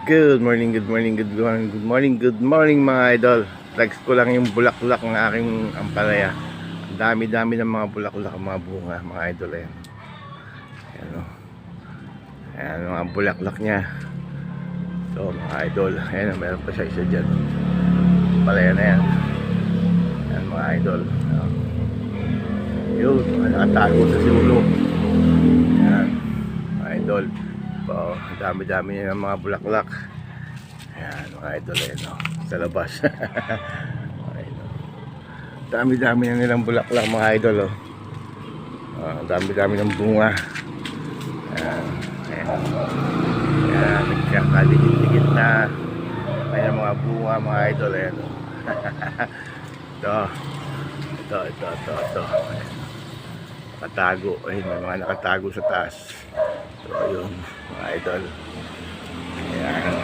Good morning, good morning, good morning, good morning, good morning mga idol. Flex ko lang yung bulaklak ng aking ampalaya. Ang dami-dami ng mga bulaklak, mga bunga, mga idol. Ayan o. Ayan mga bulaklak niya. So mga idol, ayan, meron pa siya isa dyan. Ampalaya na yan. Ayan mga idol. Yun, nakatago sa simulo. Ayan mga idol. So, dami-dami niya ng mga bulaklak. Ayan mga idol, sa labas. Dami-dami na nilang bulaklak mga idol. Dami-dami ng bunga. Ayan, ayan, nagkakaligit-ligit na ayan mga bunga mga idol. Ayan. Ito. Nakatago. Ayun, may mga nakatago sa taas. So ayun mga idol. Ayan,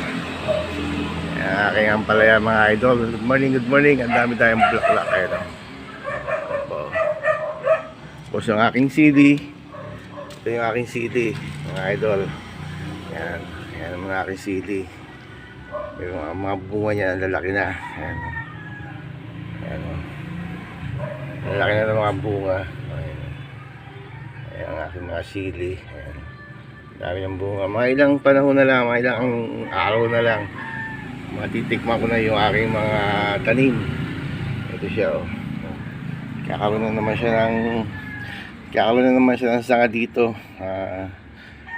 aking ampalaya mga idol. Good morning, good morning. Ang dami tayong bulaklak. Ayan. Tapos yung aking CD. Ito yung aking CD mga idol. Ayan, ayan ang mga aking CD. May mga bunga niya, lalaki na. Ayan. Ayan. Lalaki na ng mga bunga. Ayan. Ayan ang aking mga CD. Ayan. Dami ng bunga. Mga ilang panahon na lang, mga ilang araw na lang, matitikman ko na yung aking mga tanim. Ito siya, oh. Kakaroon na naman siya ng sanga dito.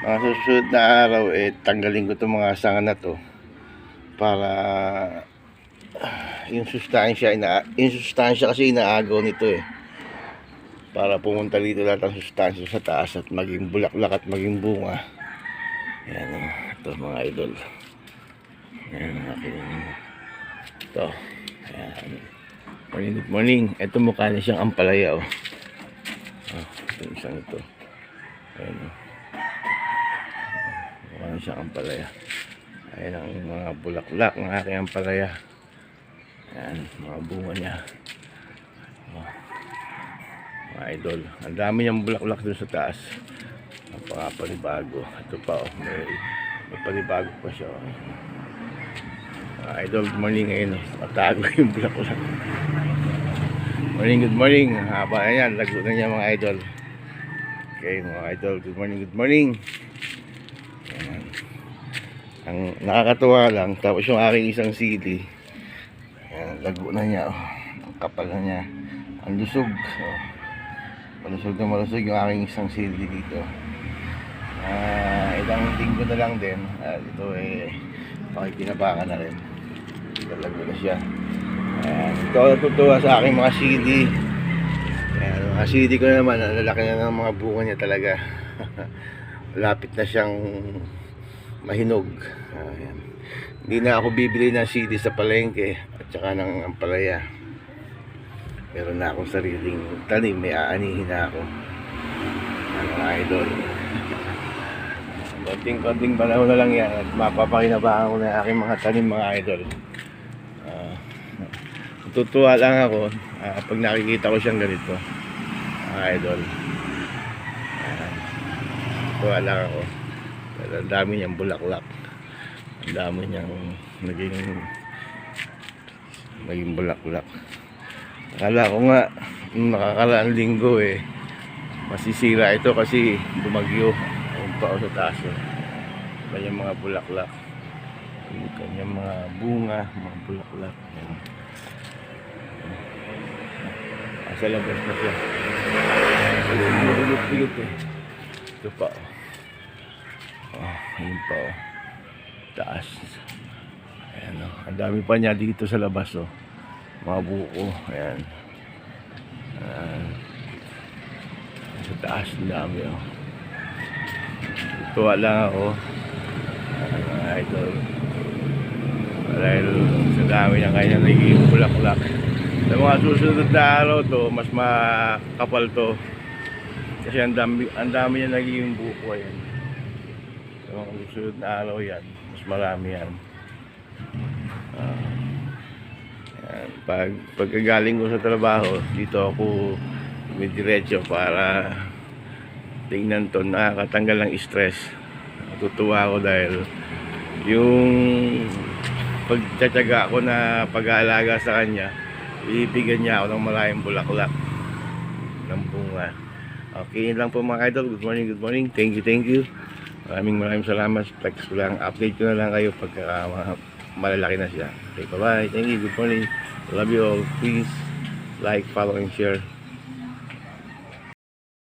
Mga susunod na araw, tanggalin ko itong mga sanga na to para yung sustansya kasi inaagaw nito, para pumunta dito lahat ang sustansya sa taas at maging bulaklak at maging bunga. Ayan, ito mga idol. Ayan, ito. Ayan. Morning, good morning. Ito mukha na siyang ampalaya, ito isang ito. Ayan, mukha na siyang ampalaya. Ayan ang mga bulaklak ng aking ampalaya. Ayan, mga bunga niya. Mga idol, ang dami niyang bulaklak doon sa taas. Napakapanibago. Ito pa, may panibago pa siya. Mga idol, good morning ngayon. Matago yung bulaklak. Morning, good morning. Haba na yan, lago na niya mga idol. Okay mga idol, good morning, good morning. Ayan. Ang nakakatuwa lang, tapos yung aking isang CD, ayan, lago na niya. Ang kapal na niya. Ang lusog. Malusog na malusog yung aking isang CD dito. Ilang linggo na lang din. Ito pakikinabangan na rin. Talago na siya. Ito natutuwa sa aking mga CD. Mga CD ko na naman, lalaki na ng mga bunga niya talaga. Lapit na siyang mahinog. Hindi na ako bibili ng CD sa palengke at saka ng ampalaya. Meron na akong sariling tanim, may aanihin na ako. Mga idol. Konting panahon na lang yan at mapapakinabangan ko na yung aking mga tanim mga idol. Tutuwa lang ako pag nakikita ko siyang ganito mga idol. Tutuwa lang ako. Pero ang dami niyang bulaklak. Ang dami niyang naging bulaklak. Akala ko nga nakakaraang linggo masisira ito kasi bumagyo. Ayun pa sa taas. Kanyang mga bulaklak, kanyang mga bunga, mga bulaklak. Sa labas na siya. Pilit. Ito pa. Ayun pa. Taas. Ayan, ang dami pa niya dito sa labas. Mga buko. Ayan. Sa taas ang dami. Tuwa lang ako. Idol. Dahil sa dami niya kanya naging bulaklak. Sa mga susunod na araw to, mas makapal to. Kasi ang dami niya naging buko. Ayan. Sa mga susunod na araw yan, mas marami yan. Pagkagaling ko sa trabaho, dito ako diretso para tingnan to, nakakatanggal ng stress. Natutuwa ako dahil yung pagtsatsaga ko na pag-aalaga sa kanya, ibibigyan niya ako ng maraming bulaklak ng bunga. Okay, yun lang po mga idol. Good morning, good morning. Thank you. Maraming salamat. Text ko lang, update ko na lang kayo pagka malalaki na siya. Okay, bye-bye. Thank you, good morning. Love you all. Please like, follow, and share.